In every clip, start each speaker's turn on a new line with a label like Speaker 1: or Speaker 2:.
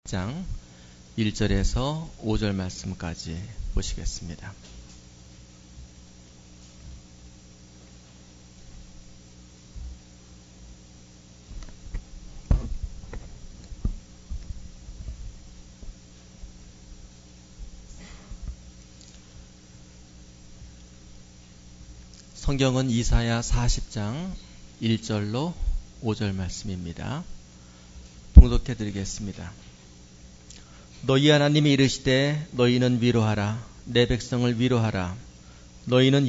Speaker 1: 장 1절에서 5절 말씀까지 보시겠습니다. 성경은 이사야 40장 1절로 5절 말씀입니다. 봉독해 드리겠습니다. 너희 하나님이 이르시되 너희는 위로하라. 내 백성을 위로하라. 너희는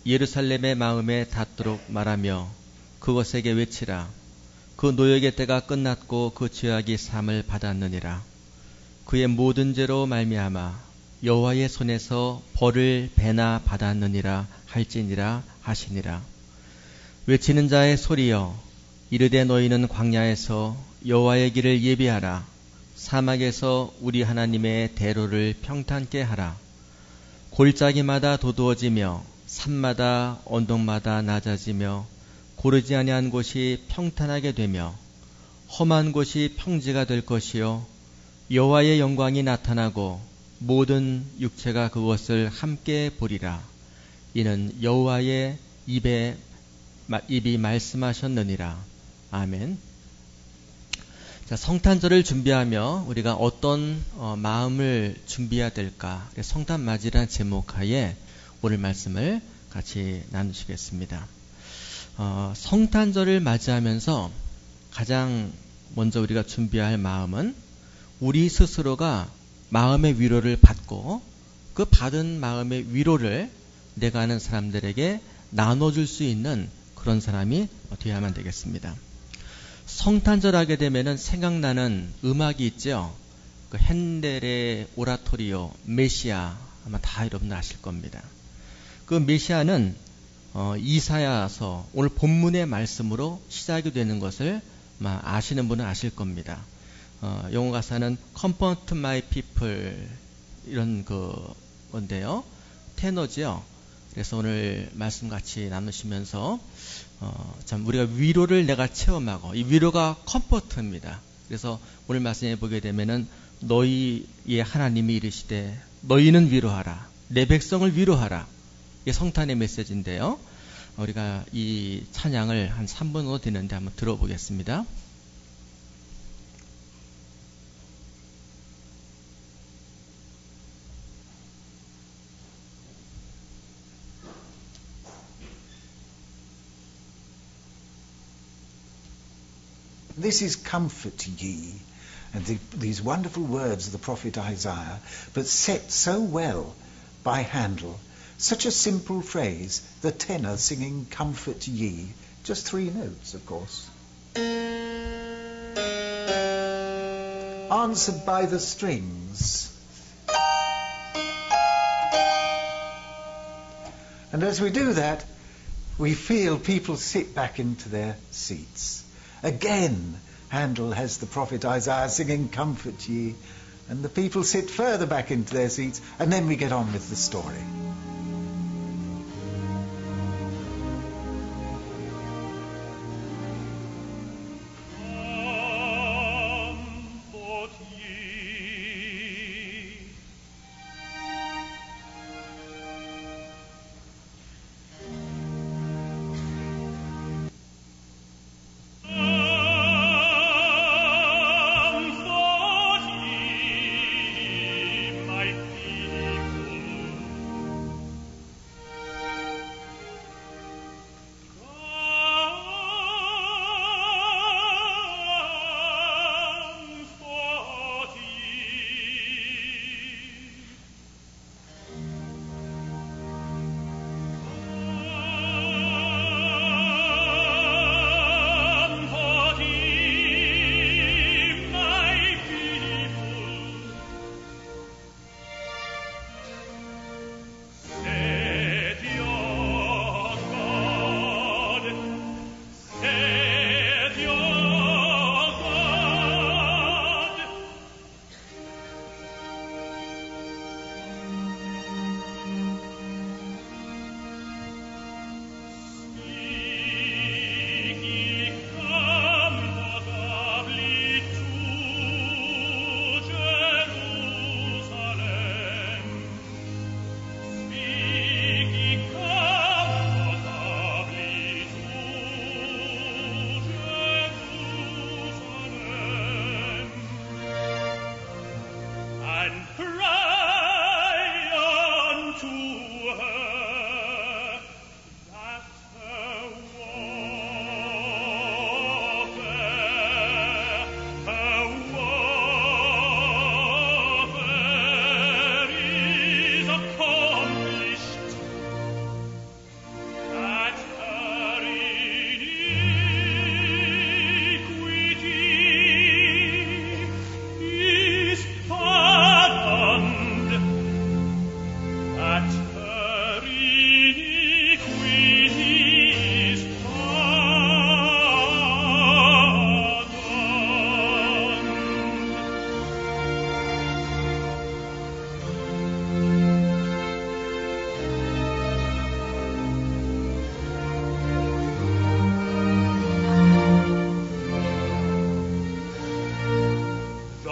Speaker 1: 예루살렘의 마음에 닿도록 말하며 그것에게 외치라. 그 노역의 때가 끝났고 그 죄악이 사함을 받았느니라. 그의 모든 죄로 말미암아 여호와의 손에서 벌을 배나 받았느니라 할지니라 하시니라. 외치는 자의 소리여, 이르되 너희는 광야에서 여호와의 길을 예비하라. 사막에서 우리 하나님의 대로를 평탄케 하라. 골짜기마다 도두어지며 산마다 언덕마다 낮아지며 고르지 아니한 곳이 평탄하게 되며 험한 곳이 평지가 될 것이요, 여호와의 영광이 나타나고 모든 육체가 그것을 함께 보리라. 이는 여호와의 입이 말씀하셨느니라. 아멘. 자, 성탄절을 준비하며 우리가 어떤 마음을 준비해야 될까? 성탄맞이라는 제목하에 오늘 말씀을 같이 나누시겠습니다. 성탄절을 맞이하면서 가장 먼저 우리가 준비해야 할 마음은 우리 스스로가 마음의 위로를 받고 그 받은 마음의 위로를 내가 아는 사람들에게 나눠줄 수 있는 그런 사람이 되어야만 되겠습니다. 성탄절 하게 되면은 생각나는 음악이 있죠. 그 핸델의 오라토리오 메시아, 아마 다 여러분들 아실 겁니다. 그 메시아는 이사야서 오늘 본문의 말씀으로 시작이 되는 것을 아마 아시는 분은 아실 겁니다. 영어 가사는 Comfort my people 이런 건데요. 테너지요. 그래서 오늘 말씀 같이 나누시면서 참 우리가 위로를 내가 체험하고, 이 위로가 컴포트입니다. 그래서 오늘 말씀에 보게 되면은 너희의 하나님이 이르시되 너희는 위로하라. 내 백성을 위로하라. 이게 성탄의 메시지인데요. 우리가 이 찬양을 한 3분으로 되는데 한번 들어보겠습니다.
Speaker 2: This is comfort ye, and these wonderful words of the prophet Isaiah, but set so well by Handel. Such a simple phrase, the tenor singing comfort ye, just 3 notes, of course. Answered by the strings. And as we do that, we feel people sit back into their seats. Again, Handel has the prophet Isaiah singing comfort ye, and the people sit further back into their seats, and then we get on with the story.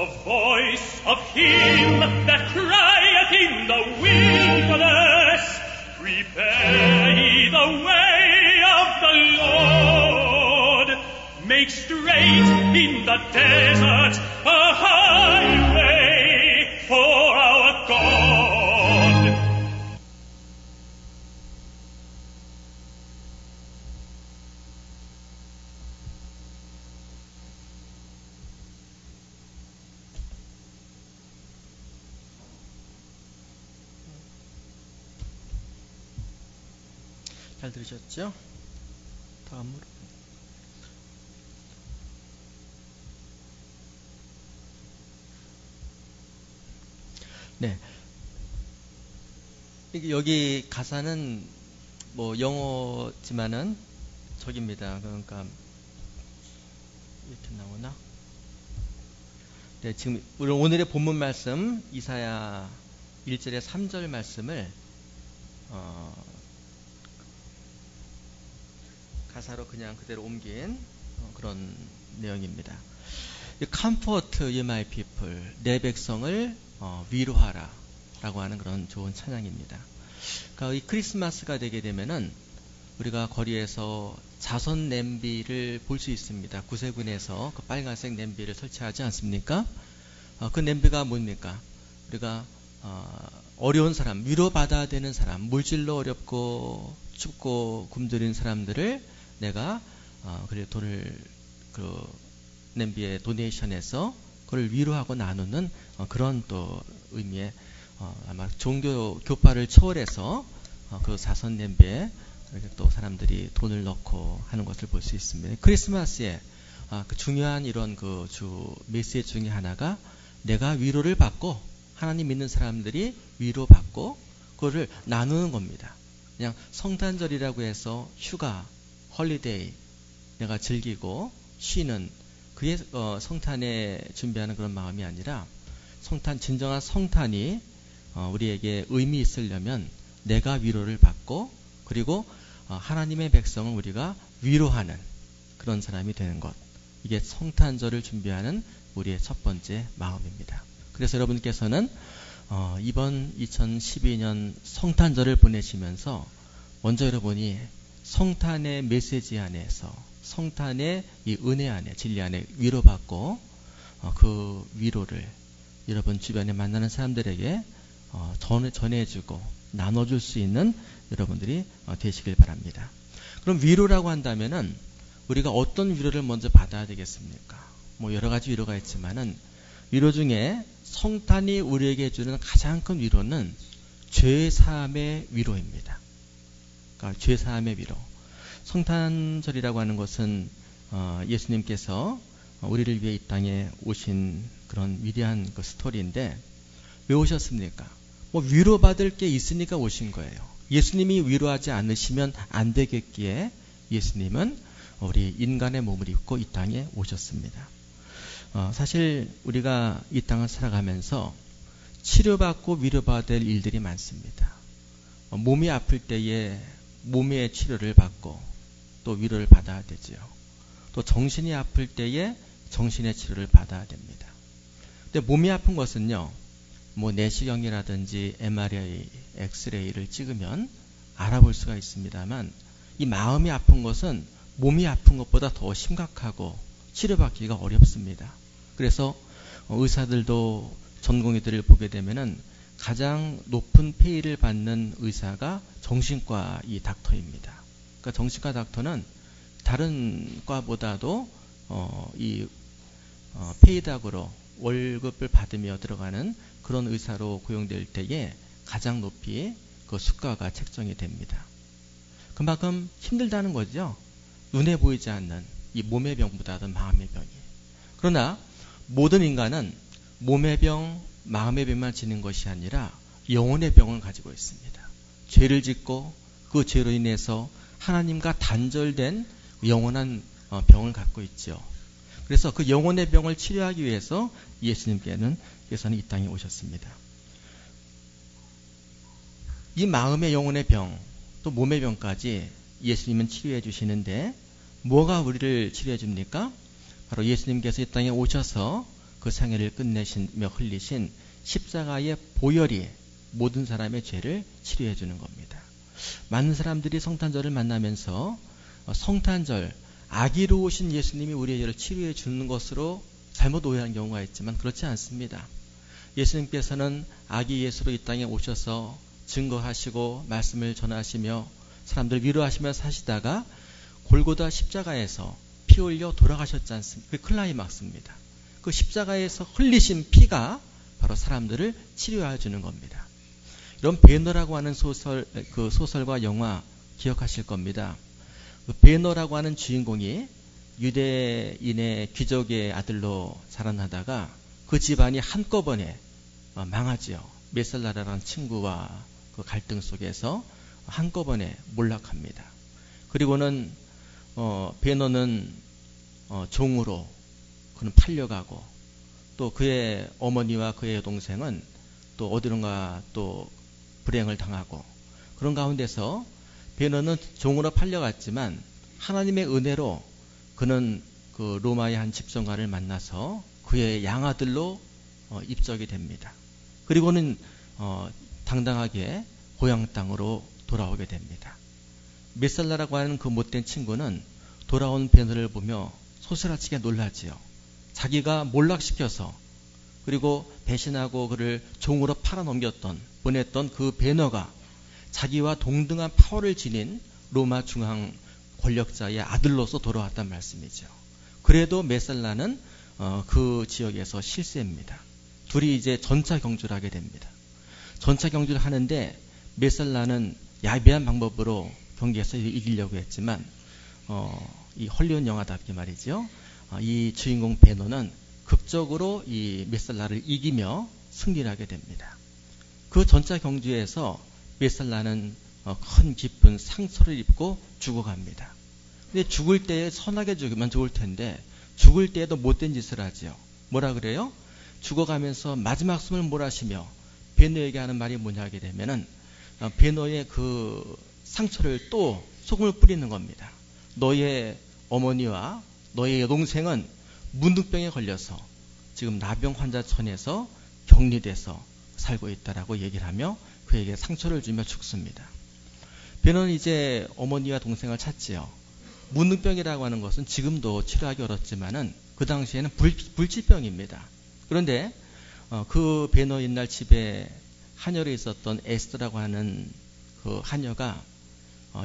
Speaker 3: The voice of him that crieth in the wilderness, prepare ye the way of the Lord, make straight in the desert a highway for our God.
Speaker 1: 잘 들으셨죠? 다음으로. 네. 여기 가사는 뭐 영어지만은 저기입니다. 그러니까 이렇게 나오나? 네, 지금 우리 오늘의 본문 말씀 이사야 1절에 3절 말씀을 가사로 그냥 그대로 옮긴 그런 내용입니다. Comfort ye my people, 내 백성을 위로하라 라고 하는 그런 좋은 찬양입니다. 그러니까 이 크리스마스가 되게 되면은 우리가 거리에서 자선 냄비를 볼 수 있습니다. 구세군에서 그 빨간색 냄비를 설치하지 않습니까? 그 냄비가 뭡니까? 우리가 어려운 사람, 위로받아야 되는 사람, 물질로 어렵고 춥고 굶주린 사람들을 내가 그래 돈을 그 냄비에 도네이션해서 그걸 위로하고 나누는 그런 또 의미의 아마 종교 교파를 초월해서 그 자선 냄비에 이렇게 또 사람들이 돈을 넣고 하는 것을 볼 수 있습니다. 크리스마스에 그 중요한 이런 그 주 메시지 중에 하나가 내가 위로를 받고 하나님 믿는 사람들이 위로받고 그거를 나누는 겁니다. 그냥 성탄절이라고 해서 휴가, 홀리데이 내가 즐기고 쉬는 그게 성탄에 준비하는 그런 마음이 아니라 진정한 성탄이 우리에게 의미 있으려면 내가 위로를 받고 그리고 하나님의 백성을 우리가 위로하는 그런 사람이 되는 것. 이게 성탄절을 준비하는 우리의 첫 번째 마음입니다. 그래서 여러분께서는 이번 2012년 성탄절을 보내시면서 먼저 여러분이 성탄의 메시지 안에서 성탄의 이 은혜 안에 진리 안에 위로받고 그 위로를 여러분 주변에 만나는 사람들에게 전해주고 나눠줄 수 있는 여러분들이 되시길 바랍니다. 그럼 위로라고 한다면은 우리가 어떤 위로를 먼저 받아야 되겠습니까? 뭐 여러 가지 위로가 있지만은 위로 중에 성탄이 우리에게 주는 가장 큰 위로는 죄사함의 위로입니다. 그러니까 죄사함의 위로. 성탄절이라고 하는 것은 예수님께서 우리를 위해 이 땅에 오신 그런 위대한 그 스토리인데 왜 오셨습니까? 뭐 위로받을 게 있으니까 오신 거예요. 예수님이 위로하지 않으시면 안 되겠기에 예수님은 우리 인간의 몸을 입고 이 땅에 오셨습니다. 사실 우리가 이 땅을 살아가면서 치료받고 위로받을 일들이 많습니다. 몸이 아플 때에 몸의 치료를 받고 또 위로를 받아야 되지요. 또 정신이 아플 때에 정신의 치료를 받아야 됩니다. 근데 몸이 아픈 것은요, 뭐 내시경이라든지 MRI, 엑스레이를 찍으면 알아볼 수가 있습니다만 이 마음이 아픈 것은 몸이 아픈 것보다 더 심각하고 치료받기가 어렵습니다. 그래서 의사들도 전공의들을 보게 되면은 가장 높은 페이를 받는 의사가 정신과 이 닥터입니다. 그러니까 정신과 닥터는 다른 과보다도 페이닥으로 월급을 받으며 들어가는 그런 의사로 고용될 때에 가장 높이 그 수가가 책정이 됩니다. 그만큼 힘들다는 거죠. 눈에 보이지 않는 이 몸의 병보다도 마음의 병이. 그러나 모든 인간은 몸의 병, 마음의 병만 지닌 것이 아니라 영혼의 병을 가지고 있습니다. 죄를 짓고 그 죄로 인해서 하나님과 단절된 영원한 병을 갖고 있죠. 그래서 그 영혼의 병을 치료하기 위해서 예수님께서는 이 땅에 오셨습니다. 이 마음의 영혼의 병, 또 몸의 병까지 예수님은 치료해 주시는데 뭐가 우리를 치료해 줍니까? 바로 예수님께서 이 땅에 오셔서 그 생애를 끝내시며 흘리신 십자가의 보혈이 모든 사람의 죄를 치료해 주는 겁니다. 많은 사람들이 성탄절을 만나면서 성탄절, 아기로 오신 예수님이 우리의 죄를 치료해 주는 것으로 잘못 오해하는 경우가 있지만 그렇지 않습니다. 예수님께서는 아기 예수로 이 땅에 오셔서 증거하시고 말씀을 전하시며 사람들 위로하시며 사시다가 골고다 십자가에서 피 흘려 돌아가셨지 않습니까? 그 클라이막스입니다. 그 십자가에서 흘리신 피가 바로 사람들을 치료해 주는 겁니다. 이런 베너라고 하는 소설과 영화 기억하실 겁니다. 그 베너라고 하는 주인공이 유대인의 귀족의 아들로 자라나다가 그 집안이 한꺼번에 망하지요. 메살라라는 친구와 그 갈등 속에서 한꺼번에 몰락합니다. 그리고는 베너는 종으로 그는 팔려가고 또 그의 어머니와 그의 여동생은 또 어디론가 또 불행을 당하고 그런 가운데서 베너는 종으로 팔려갔지만 하나님의 은혜로 그는 그 로마의 한 집정관을 만나서 그의 양아들로 입적이 됩니다. 그리고는 당당하게 고향 땅으로 돌아오게 됩니다. 메살라라고 하는 그 못된 친구는 돌아온 베너를 보며 소스라치게 놀라지요. 자기가 몰락시켜서 그리고 배신하고 그를 종으로 보냈던 그 베너가 자기와 동등한 파워를 지닌 로마 중앙 권력자의 아들로서 돌아왔단 말씀이죠. 그래도 메살라는 그 지역에서 실세입니다. 둘이 이제 전차 경주를 하게 됩니다. 전차 경주를 하는데 메살라는 야비한 방법으로 경기에서 이기려고 했지만 이 헐리우드 영화답게 말이죠. 이 주인공 베너는 극적으로 이 메살라를 이기며 승리를 하게 됩니다. 그 전차 경주에서 메살라는 큰 깊은 상처를 입고 죽어갑니다. 근데 죽을 때에 선하게 죽으면 좋을 텐데 죽을 때에도 못된 짓을 하지요. 뭐라 그래요? 죽어가면서 마지막 숨을 몰아쉬며 베너에게 하는 말이 뭐냐 하게 되면은 베너의 그 상처를 또 소금을 뿌리는 겁니다. 너의 어머니와 너의 여동생은 문둥병에 걸려서 지금 나병 환자촌에서 격리돼서 살고 있다라고 얘기를 하며 그에게 상처를 주며 죽습니다. 베너는 이제 어머니와 동생을 찾지요. 문둥병이라고 하는 것은 지금도 치료하기 어렵지만은 그 당시에는 불치병입니다. 그런데 그 베너 옛날 집에 하녀로 있었던 에스더라고 하는 그 하녀가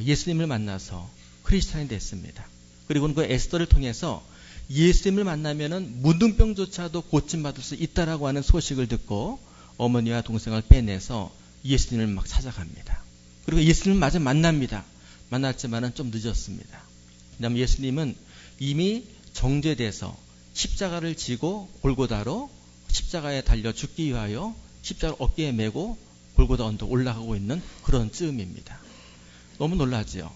Speaker 1: 예수님을 만나서 크리스찬이 됐습니다. 그리고는 그 에스더를 통해서 예수님을 만나면은 문둥병조차도 고침받을 수 있다라고 하는 소식을 듣고 어머니와 동생을 빼내서 예수님을 막 찾아갑니다. 그리고 예수님을 마저 만납니다. 만났지만은 좀 늦었습니다. 왜냐하면 예수님은 이미 정죄돼서 십자가를 지고 골고다로 십자가에 달려 죽기 위하여 십자가를 어깨에 메고 골고다 언덕 올라가고 있는 그런 쯤입니다. 너무 놀라지요.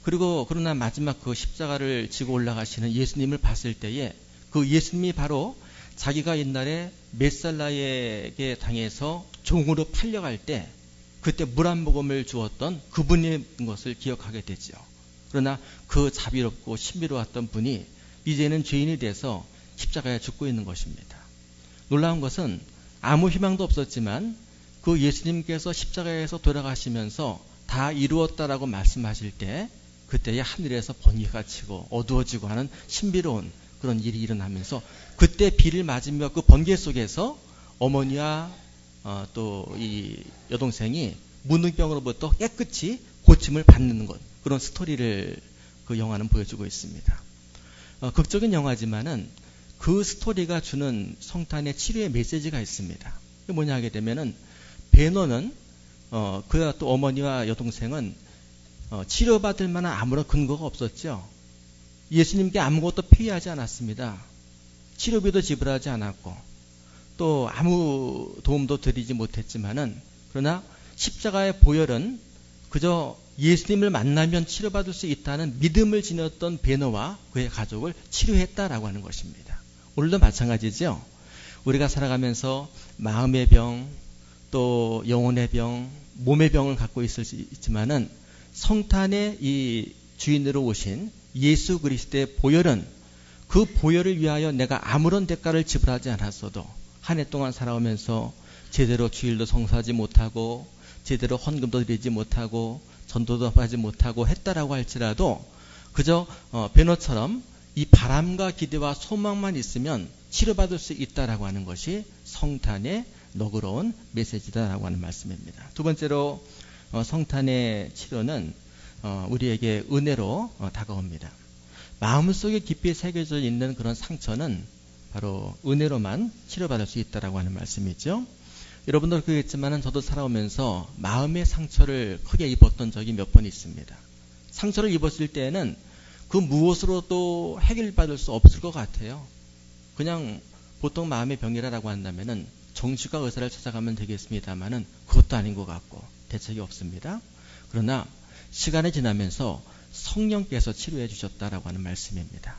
Speaker 1: 그리고 그러나 마지막 그 십자가를 지고 올라가시는 예수님을 봤을 때에 그 예수님이 바로 자기가 옛날에 메살라에게 당해서 종으로 팔려갈 때 그때 물 한 모금을 주었던 그분인 것을 기억하게 되죠. 그러나 그 자비롭고 신비로웠던 분이 이제는 죄인이 돼서 십자가에 죽고 있는 것입니다. 놀라운 것은 아무 희망도 없었지만 그 예수님께서 십자가에서 돌아가시면서 다 이루었다라고 말씀하실 때 그때의 하늘에서 번개가 치고 어두워지고 하는 신비로운 그런 일이 일어나면서 그때 비를 맞으며 그 번개 속에서 어머니와 또 이 여동생이 문둥병으로부터 깨끗이 고침을 받는 것, 그런 스토리를 그 영화는 보여주고 있습니다. 극적인 영화지만은 그 스토리가 주는 성탄의 치료의 메시지가 있습니다. 그게 뭐냐 하게 되면은 베너는 그와 또 어머니와 여동생은 치료받을 만한 아무런 근거가 없었죠. 예수님께 아무것도 피하지 않았습니다. 치료비도 지불하지 않았고 또 아무 도움도 드리지 못했지만은 그러나 십자가의 보혈은 그저 예수님을 만나면 치료받을 수 있다는 믿음을 지녔던 베너와 그의 가족을 치료했다라고 하는 것입니다. 오늘도 마찬가지죠. 우리가 살아가면서 마음의 병, 또 영혼의 병, 몸의 병을 갖고 있을 수 있지만은 성탄의 이 주인으로 오신 예수 그리스도의 보혈은 그 보혈을 위하여 내가 아무런 대가를 지불하지 않았어도 한 해 동안 살아오면서 제대로 주일도 성수하지 못하고 제대로 헌금도 드리지 못하고 전도도 하지 못하고 했다라고 할지라도 그저 배너처럼 이 바람과 기대와 소망만 있으면 치료받을 수 있다라고 하는 것이 성탄의 너그러운 메시지다라고 하는 말씀입니다. 두 번째로 성탄의 치료는 우리에게 은혜로 다가옵니다. 마음속에 깊이 새겨져 있는 그런 상처는 바로 은혜로만 치료받을 수 있다라고 하는 말씀이죠. 여러분도 그렇겠지만 저도 살아오면서 마음의 상처를 크게 입었던 적이 몇 번 있습니다. 상처를 입었을 때에는 그 무엇으로도 해결받을 수 없을 것 같아요. 그냥 보통 마음의 병이라고 한다면은 정신과 의사를 찾아가면 되겠습니다만은 그것도 아닌 것 같고 대책이 없습니다. 그러나 시간이 지나면서 성령께서 치료해 주셨다라고 하는 말씀입니다.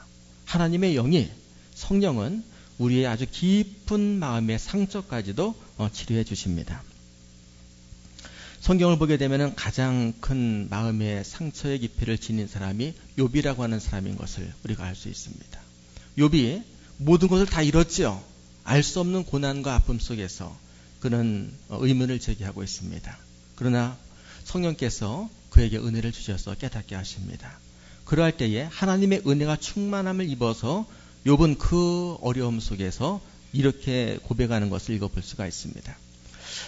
Speaker 1: 하나님의 영이 성령은 우리의 아주 깊은 마음의 상처까지도 치료해 주십니다. 성경을 보게 되면 가장 큰 마음의 상처의 깊이를 지닌 사람이 욥이라고 하는 사람인 것을 우리가 알 수 있습니다. 욥이 모든 것을 다 잃었지요. 알 수 없는 고난과 아픔 속에서 그는 의문을 제기하고 있습니다. 그러나 성령께서 그에게 은혜를 주셔서 깨닫게 하십니다. 그러할 때에 하나님의 은혜가 충만함을 입어서 욥은 그 어려움 속에서 이렇게 고백하는 것을 읽어볼 수가 있습니다.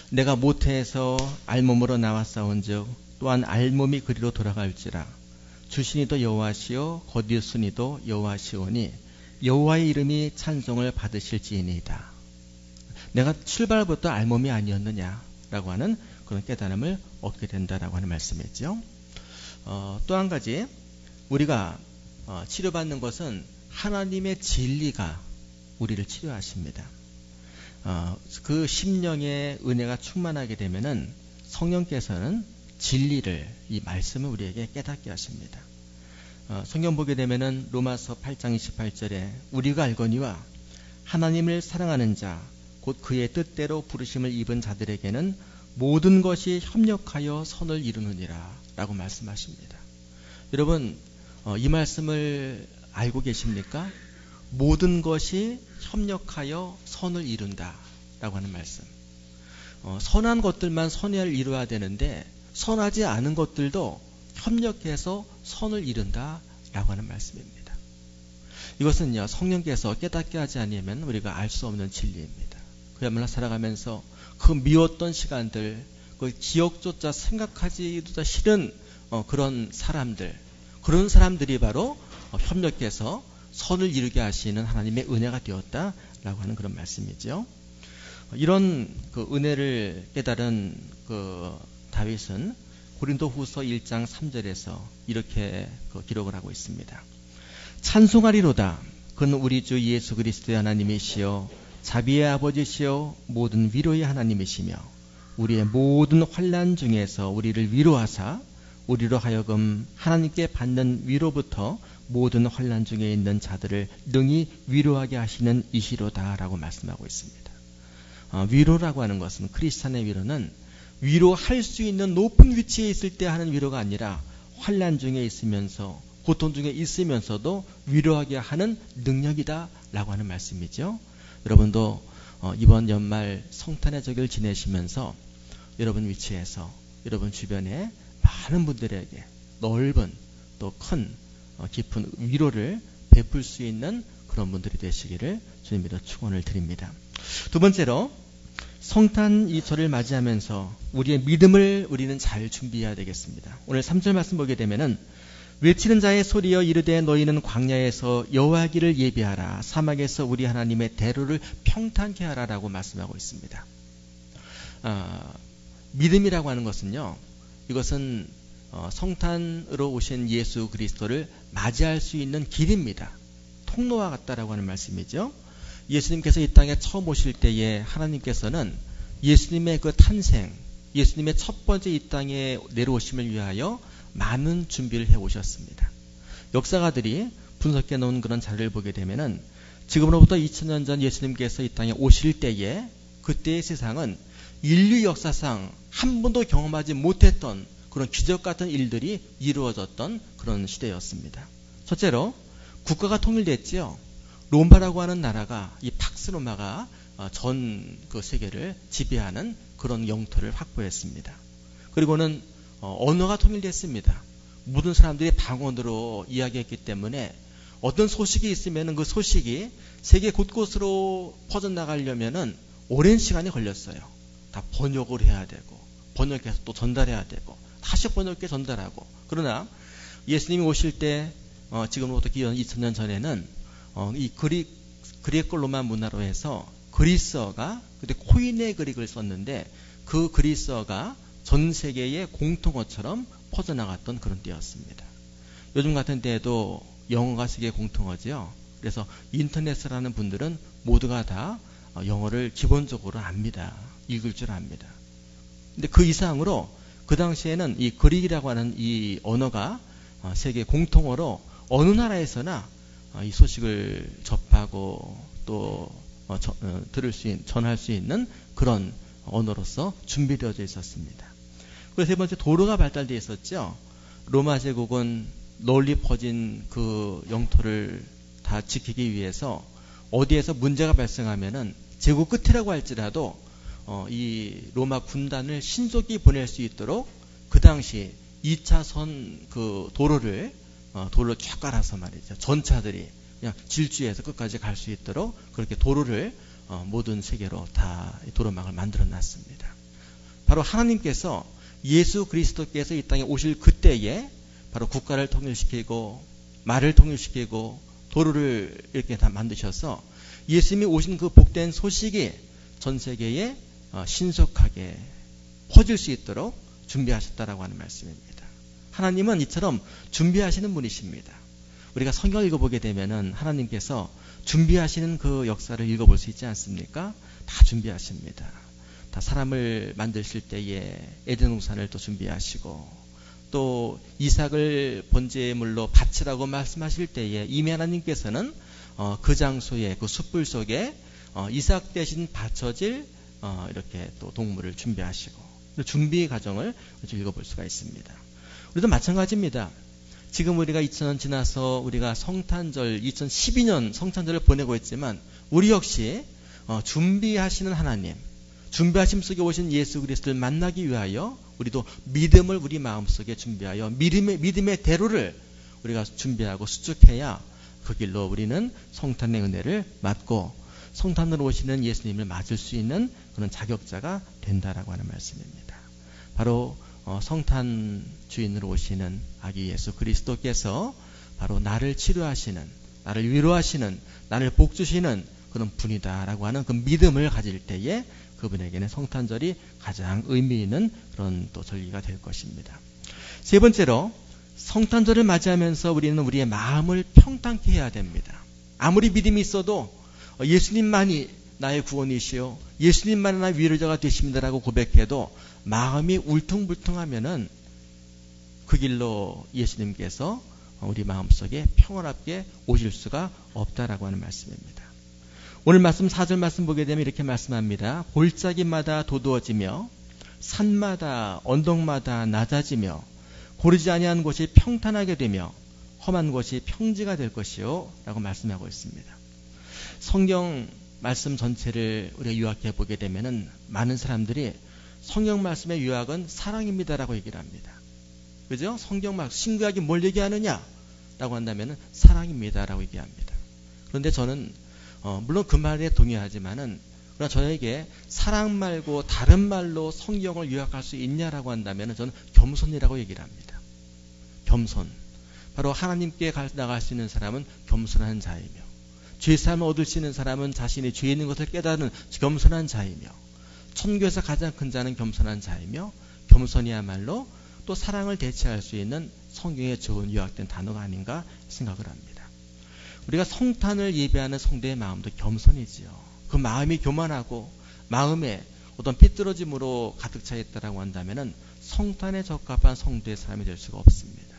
Speaker 1: 내가 모태에서 알몸으로 나왔사온즉 또한 알몸이 그리로 돌아갈지라 주신이도 여호와시요 거두순이도 여호와시오니 여호와의 이름이 찬송을 받으실지이니이다. 내가 출발부터 알몸이 아니었느냐라고 하는 그런 깨달음을 얻게 된다라고 하는 말씀이죠. 또 한 가지 우리가 치료받는 것은 하나님의 진리가 우리를 치료하십니다. 그 심령의 은혜가 충만하게 되면은 성령께서는 진리를 이 말씀을 우리에게 깨닫게 하십니다. 성경 보게 되면은 로마서 8장 28절에 우리가 알거니와 하나님을 사랑하는 자 곧 그의 뜻대로 부르심을 입은 자들에게는 모든 것이 협력하여 선을 이루느니라 라고 말씀하십니다. 여러분 이 말씀을 알고 계십니까? 모든 것이 협력하여 선을 이룬다 라고 하는 말씀. 선한 것들만 선을 이루어야 되는데 선하지 않은 것들도 협력해서 선을 이룬다 라고 하는 말씀입니다. 이것은요 성령께서 깨닫게 하지 않으면 우리가 알 수 없는 진리입니다. 그야말로 살아가면서 그 미웠던 시간들, 그 기억조차 생각하기도 싫은 그런 사람들, 그런 사람들이 바로 협력해서 선을 이루게 하시는 하나님의 은혜가 되었다라고 하는 그런 말씀이죠. 이런 그 은혜를 깨달은 그 다윗은 고린도후서 1장 3절에서 이렇게 기록을 하고 있습니다. 찬송하리로다. 그는 우리 주 예수 그리스도의 하나님이시여 자비의 아버지시여 모든 위로의 하나님이시며 우리의 모든 환난 중에서 우리를 위로하사 우리로 하여금 하나님께 받는 위로부터 모든 환난 중에 있는 자들을 능히 위로하게 하시는 이시로다라고 말씀하고 있습니다. 위로라고 하는 것은 크리스찬의 위로는 위로할 수 있는 높은 위치에 있을 때 하는 위로가 아니라 환난 중에 있으면서 고통 중에 있으면서도 위로하게 하는 능력이다라고 하는 말씀이죠. 여러분도 이번 연말 성탄의 절기를 지내시면서 여러분 위치에서 여러분 주변에 많은 분들에게 넓은 또 큰 깊은 위로를 베풀 수 있는 그런 분들이 되시기를 주님으로 축원을 드립니다. 두 번째로 성탄 이 절을 맞이하면서 우리의 믿음을 우리는 잘 준비해야 되겠습니다. 오늘 3절 말씀 보게 되면은 외치는 자의 소리여 이르되 너희는 광야에서 여호와의 길을 예비하라 사막에서 우리 하나님의 대로를 평탄케 하라라고 말씀하고 있습니다. 믿음이라고 하는 것은요, 이것은 성탄으로 오신 예수 그리스도를 맞이할 수 있는 길입니다. 통로와 같다라고 하는 말씀이죠. 예수님께서 이 땅에 처음 오실 때에 하나님께서는 예수님의 그 탄생, 예수님의 첫 번째 이 땅에 내려오심을 위하여 많은 준비를 해 오셨습니다. 역사가들이 분석해 놓은 그런 자료를 보게 되면은 지금으로부터 2000년 전 예수님께서 이 땅에 오실 때에 그때의 세상은 인류 역사상 한 번도 경험하지 못했던 그런 기적 같은 일들이 이루어졌던 그런 시대였습니다. 첫째로 국가가 통일됐지요. 로마라고 하는 나라가 이 팍스 로마가 전 그 세계를 지배하는 그런 영토를 확보했습니다. 그리고는 언어가 통일됐습니다. 모든 사람들이 방언으로 이야기했기 때문에 어떤 소식이 있으면 그 소식이 세계 곳곳으로 퍼져나가려면은 오랜 시간이 걸렸어요. 다 번역을 해야 되고, 번역해서 또 전달해야 되고, 다시 번역해 전달하고. 그러나 예수님이 오실 때, 지금부터 2000년 전에는, 이 그리스 로마 문화로 해서 그리스어가, 그때 코인의 그릭을 썼는데, 그 그리스어가 전 세계의 공통어처럼 퍼져나갔던 그런 때였습니다. 요즘 같은 때에도 영어가 세계 공통어죠. 그래서 인터넷을 하는 분들은 모두가 다 영어를 기본적으로 압니다. 읽을 줄 압니다. 근데 그 이상으로 그 당시에는 이 그릭이라고 하는 이 언어가 세계 공통어로 어느 나라에서나 이 소식을 접하고 또 전할 수 있는 그런 언어로서 준비되어져 있었습니다. 그리고 세 번째, 도로가 발달되어 있었죠. 로마 제국은 널리 퍼진 그 영토를 다 지키기 위해서 어디에서 문제가 발생하면은 제국 끝이라고 할지라도 이 로마 군단을 신속히 보낼 수 있도록 그 당시 2차선 그 도로를 쫙 깔아서 말이죠. 전차들이 그냥 질주해서 끝까지 갈 수 있도록 그렇게 도로를 모든 세계로 다 도로망을 만들어 놨습니다. 바로 하나님께서 예수 그리스도께서 이 땅에 오실 그때에 바로 국가를 통일시키고 말을 통일시키고 도로를 이렇게 다 만드셔서 예수님이 오신 그 복된 소식이 전 세계에 신속하게 퍼질 수 있도록 준비하셨다라고 하는 말씀입니다. 하나님은 이처럼 준비하시는 분이십니다. 우리가 성경을 읽어보게 되면은 하나님께서 준비하시는 그 역사를 읽어볼 수 있지 않습니까? 다 준비하십니다. 다 사람을 만드실 때에 에덴 동산을 또 준비하시고 또 이삭을 번제물로 바치라고 말씀하실 때에 이미 하나님께서는 그 장소에 그 숯불 속에 이삭 대신 바쳐질 이렇게 또 동물을 준비하시고 준비 과정을 읽어볼 수가 있습니다. 우리도 마찬가지입니다. 지금 우리가 2000년 지나서 우리가 성탄절 2012년 성탄절을 보내고 있지만 우리 역시 준비하시는 하나님, 준비하심 속에 오신 예수 그리스도를 만나기 위하여 우리도 믿음을 우리 마음속에 준비하여 믿음의 대로를 우리가 준비하고 수축해야 그 길로 우리는 성탄의 은혜를 맞고 성탄으로 오시는 예수님을 맞을 수 있는 그런 자격자가 된다라고 하는 말씀입니다. 바로 성탄 주인으로 오시는 아기 예수 그리스도께서 바로 나를 치료하시는, 나를 위로하시는, 나를 복주시는 그런 분이다라고 하는 그 믿음을 가질 때에 그분에게는 성탄절이 가장 의미 있는 그런 또 절기가 될 것입니다. 세 번째로 성탄절을 맞이하면서 우리는 우리의 마음을 평탄케 해야 됩니다. 아무리 믿음이 있어도 예수님만이 나의 구원이시오, 예수님만이 나의 위로자가 되십니다라고 고백해도 마음이 울퉁불퉁하면은 그 길로 예수님께서 우리 마음속에 평안하게 오실 수가 없다라고 하는 말씀입니다. 오늘 말씀 4절 말씀 보게 되면 이렇게 말씀합니다. 골짜기마다 도두어지며 산마다 언덕마다 낮아지며 고르지 아니한 곳이 평탄하게 되며 험한 곳이 평지가 될 것이요 라고 말씀하고 있습니다. 성경 말씀 전체를 우리가 요약해 보게 되면은 많은 사람들이 성경 말씀의 요약은 사랑입니다라고 얘기를 합니다. 그죠? 성경 말씀 신구약이 뭘 얘기하느냐 라고 한다면은 사랑입니다라고 얘기합니다. 그런데 저는 물론 그 말에 동의하지만은 그러나 저에게 사랑 말고 다른 말로 성경을 요약할 수 있냐라고 한다면은 저는 겸손이라고 얘기를 합니다. 겸손. 바로 하나님께 나갈 수 있는 사람은 겸손한 자이며 죄사함을 얻을 수 있는 사람은 자신이 죄 있는 것을 깨닫는 겸손한 자이며 천국에서 가장 큰 자는 겸손한 자이며 겸손이야말로 또 사랑을 대체할 수 있는 성경에 좋은 요약된 단어가 아닌가 생각을 합니다. 우리가 성탄을 예배하는 성도의 마음도 겸손이지요. 그 마음이 교만하고 마음에 어떤 삐뚤어짐으로 가득 차 있다라고 한다면은 성탄에 적합한 성도의 사람이 될 수가 없습니다.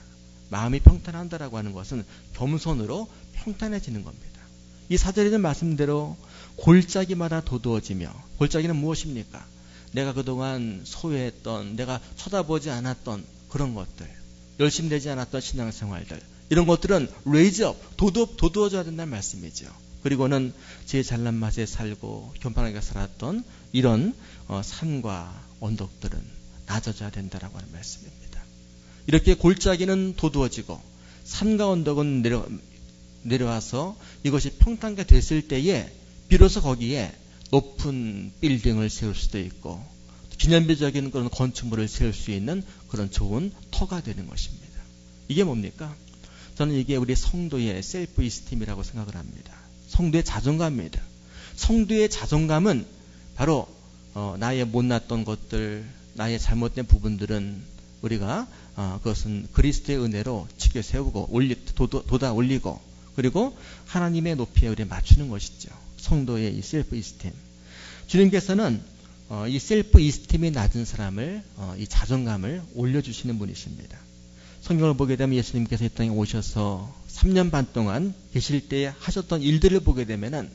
Speaker 1: 마음이 평탄한다라고 하는 것은 겸손으로 평탄해지는 겁니다. 이 사절에는 말씀대로 골짜기마다 도두어지며, 골짜기는 무엇입니까? 내가 그동안 소외했던, 내가 쳐다보지 않았던 그런 것들, 열심히 되지 않았던 신앙생활들, 이런 것들은 raise up, 도두어져야 된다는 말씀이죠. 그리고는 제 잘난 맛에 살고 교만하게 살았던 이런 산과 언덕들은 낮아져야 된다라고 하는 말씀입니다. 이렇게 골짜기는 도두어지고 산과 언덕은 내려와서 이것이 평탄하게 됐을 때에 비로소 거기에 높은 빌딩을 세울 수도 있고 기념비적인 그런 건축물을 세울 수 있는 그런 좋은 터가 되는 것입니다. 이게 뭡니까? 저는 이게 우리 성도의 셀프 이스팀이라고 생각을 합니다. 성도의 자존감입니다. 성도의 자존감은 바로 나의 못났던 것들, 나의 잘못된 부분들은 우리가 그것은 그리스도의 은혜로 지켜 세우고 돋아 올리고 그리고 하나님의 높이에 우리 맞추는 것이죠. 성도의 이 셀프 이스팀. 주님께서는 이 셀프 이스팀이 낮은 사람을 이 자존감을 올려주시는 분이십니다. 성경을 보게 되면 예수님께서 이 땅에 오셔서 3년 반 동안 계실 때 하셨던 일들을 보게 되면은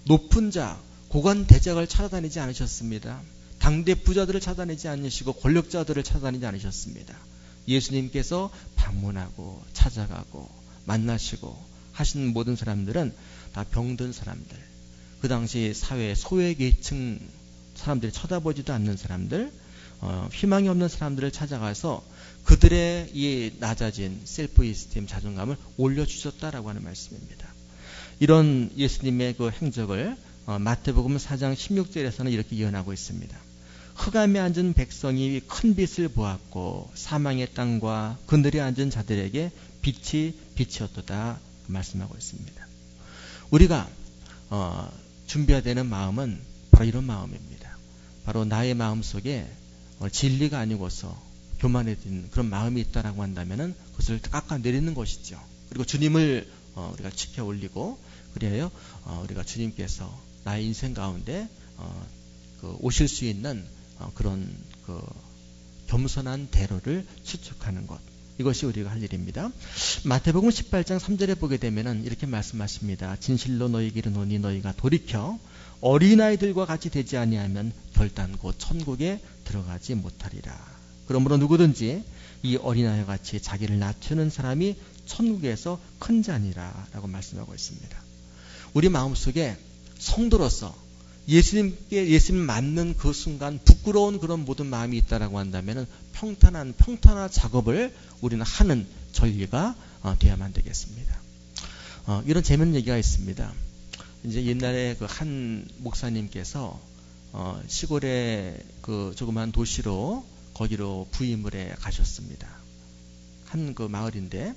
Speaker 1: 높은 자, 고관 대작을 찾아다니지 않으셨습니다. 당대 부자들을 찾아다니지 않으시고 권력자들을 찾아다니지 않으셨습니다. 예수님께서 방문하고 찾아가고 만나시고 하신 모든 사람들은 다 병든 사람들, 그 당시 사회 소외계층 사람들이 쳐다보지도 않는 사람들, 희망이 없는 사람들을 찾아가서 그들의 이 낮아진 셀프 이스팀 자존감을 올려주셨다라고 하는 말씀입니다. 이런 예수님의 그 행적을 마태복음 4장 16절에서는 이렇게 예언하고 있습니다. 흑암에 앉은 백성이 큰 빛을 보았고 사망의 땅과 그늘에 앉은 자들에게 빛이 빛이었도다 말씀하고 있습니다. 우리가 준비해야 되는 마음은 바로 이런 마음입니다. 바로 나의 마음 속에 진리가 아니고서 교만해진 그런 마음이 있다라고 한다면은 그것을 깎아내리는 것이죠. 그리고 주님을 우리가 지켜 올리고 그래야 우리가 주님께서 나의 인생 가운데 오실 수 있는 그런 겸손한 대로를 추측하는 것. 이것이 우리가 할 일입니다. 마태복음 18장 3절에 보게 되면은 이렇게 말씀하십니다. 진실로 너희에게 이르노니 너희가 돌이켜 어린아이들과 같이 되지 아니하면 결단코 천국에 들어가지 못하리라. 그러므로 누구든지 이 어린아이와 같이 자기를 낮추는 사람이 천국에서 큰 자니라 라고 말씀하고 있습니다. 우리 마음속에 성도로서 예수님 맞는 그 순간 부끄러운 그런 모든 마음이 있다라고 한다면 평탄한 작업을 우리는 하는 전리가 되어야만 되겠습니다. 이런 재밌는 얘기가 있습니다. 이제 옛날에 그 한 목사님께서 시골의 그 조그만 도시로 거기로 부임을 해 가셨습니다. 한 그 마을인데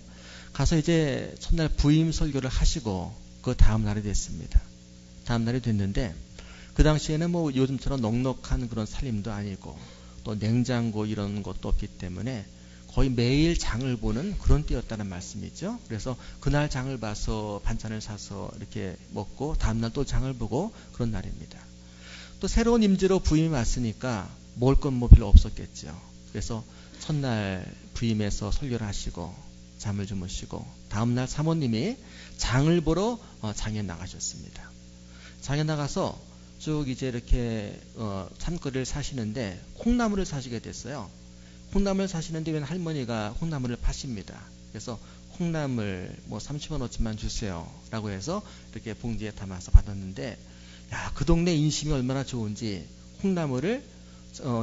Speaker 1: 가서 이제 첫날 부임 설교를 하시고 그 다음 날이 됐습니다. 다음 날이 됐는데 그 당시에는 뭐 요즘처럼 넉넉한 그런 살림도 아니고 또 냉장고 이런 것도 없기 때문에 거의 매일 장을 보는 그런 때였다는 말씀이죠. 그래서 그날 장을 봐서 반찬을 사서 이렇게 먹고 다음날 또 장을 보고 그런 날입니다. 또 새로운 임지로 부임이 왔으니까 먹을 건 뭐 별로 없었겠죠. 그래서 첫날 부임해서 설교를 하시고 잠을 주무시고 다음날 사모님이 장을 보러 장에 나가셨습니다. 장에 나가서 쭉 이제 이렇게 산거리를 사시는데 콩나물을 사시게 됐어요. 콩나물을 사시는데 웬 할머니가 콩나물을 파십니다. 그래서 콩나물 뭐 30원어치만 주세요 라고 해서 이렇게 봉지에 담아서 받았는데 야, 그 동네 인심이 얼마나 좋은지 콩나물을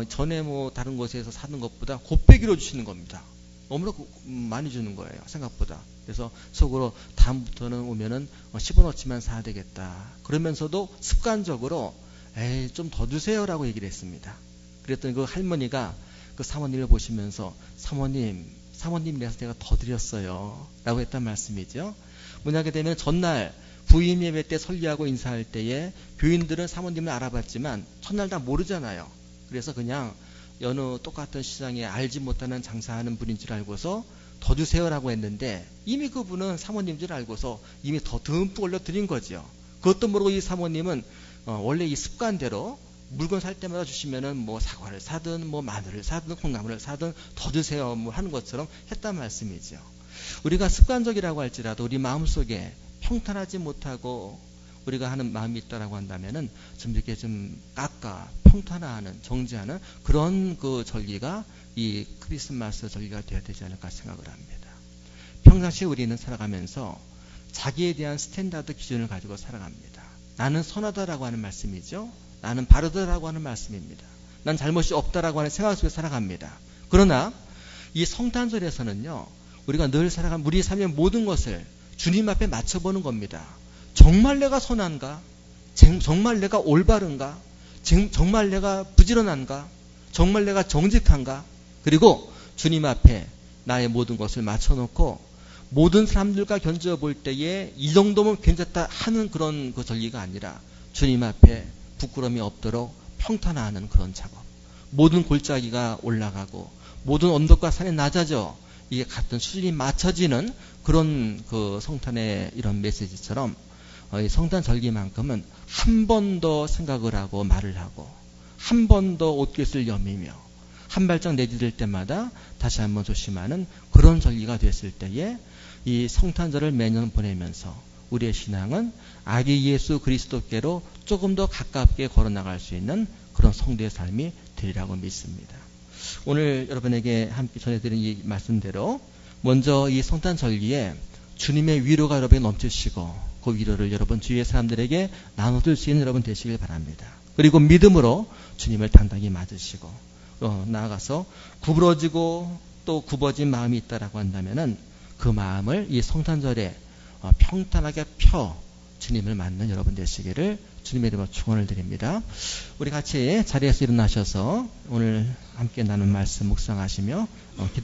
Speaker 1: 전에 뭐 다른 곳에서 사는 것보다 곱빼기로 주시는 겁니다. 너무나 많이 주는 거예요, 생각보다. 그래서 속으로 다음부터는 오면은 10원어치만 사야 되겠다. 그러면서도 습관적으로 에이 좀 더 주세요라고 얘기를 했습니다. 그랬더니 그 할머니가 그 사모님을 보시면서 사모님이라서 제가 더 드렸어요 라고 했단 말씀이죠. 뭐냐게 되면 전날 부임 예배 때 설교하고 인사할 때에 교인들은 사모님을 알아봤지만 첫날 다 모르잖아요. 그래서 그냥 여느 똑같은 시장에 알지 못하는 장사하는 분인 줄 알고서 더 주세요라고 했는데 이미 그분은 사모님 줄 알고서 이미 더 듬뿍 올려드린 거죠. 그것도 모르고 이 사모님은 원래 이 습관대로 물건 살 때마다 주시면은 뭐 사과를 사든 뭐 마늘을 사든 콩나물을 사든 더 주세요 뭐 하는 것처럼 했단 말씀이죠. 우리가 습관적이라고 할지라도 우리 마음속에 평탄하지 못하고 우리가 하는 마음이 있다라고 한다면은 좀 이렇게 좀 깎아 평탄화하는 정지하는 그런 그 전리가 이 크리스마스 전리가 되어야 되지 않을까 생각을 합니다. 평상시 우리는 살아가면서 자기에 대한 스탠다드 기준을 가지고 살아갑니다. 나는 선하다라고 하는 말씀이죠. 나는 바르다라고 하는 말씀입니다. 난 잘못이 없다라고 하는 생각 속에 살아갑니다. 그러나 이 성탄절에서는요, 우리가 늘 살아간 우리 삶의 모든 것을 주님 앞에 맞춰보는 겁니다. 정말 내가 선한가? 정말 내가 올바른가? 정말 내가 부지런한가? 정말 내가 정직한가? 그리고 주님 앞에 나의 모든 것을 맞춰놓고 모든 사람들과 견주어 볼 때에 이 정도면 괜찮다 하는 그런 그 전리가 아니라 주님 앞에 부끄러움이 없도록 평탄화하는 그런 작업. 모든 골짜기가 올라가고 모든 언덕과 산이 낮아져 이게 같은 수준이 맞춰지는 그런 그 성탄의 이런 메시지처럼 이 성탄 절기만큼은 한 번 더 생각을 하고 말을 하고 한 번 더 옷깃을 여미며 한 발짝 내디딜 때마다 다시 한번 조심하는 그런 절기가 됐을 때에 이 성탄절을 매년 보내면서 우리의 신앙은 아기 예수 그리스도께로 조금 더 가깝게 걸어나갈 수 있는 그런 성도의 삶이 되리라고 믿습니다. 오늘 여러분에게 함께 전해드린 이 말씀대로 먼저 이 성탄절기에 주님의 위로가 여러분에게 넘치시고 그 위로를 여러분 주위의 사람들에게 나눠줄 수 있는 여러분 되시길 바랍니다. 그리고 믿음으로 주님을 당당히 맞으시고 나아가서 구부러지고 또 굽어진 마음이 있다라고 한다면은 그 마음을 이 성탄절에 평탄하게 펴 주님을 맞는 여러분 되시기를 주님의 이름으로 축원을 드립니다. 우리 같이 자리에서 일어나셔서 오늘 함께 나눈 말씀 묵상하시며 기도